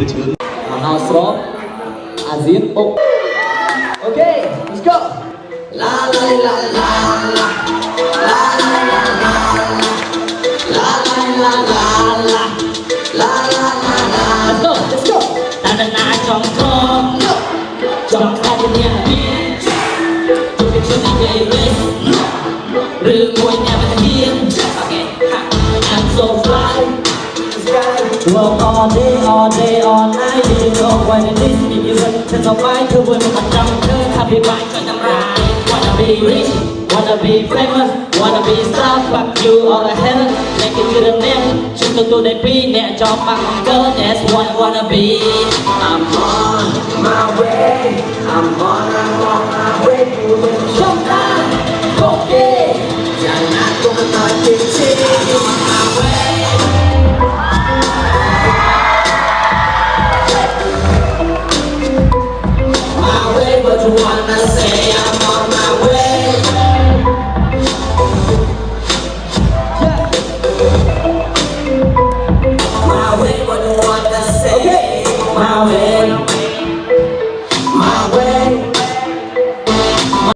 Mahasrop Azir Uk. Okay, let's go. La la la la la la la la la la la la la la la la. Let's go, let's go. Ta na na trong thôn, trong ta đi nhà biển, tôi biết cho đi về bên, rừng ngồi nhà bên hiên. Okay, I'm so fly. Work all day, all night. You know what it is. If you want to survive, to win a jump, happy bike, try to ride. Wanna be rich, wanna be famous, wanna be star, fuck you all the hell. Make it to the net, shoot to the beat, net job back on girl, that's what I wanna be. I'm on my way, I'm on my way. Showtime, okay. Jangan kau menolak diri, I'm on my way. What you wanna say? I'm on my way. Yeah. My way, what you wanna say? Okay. My way.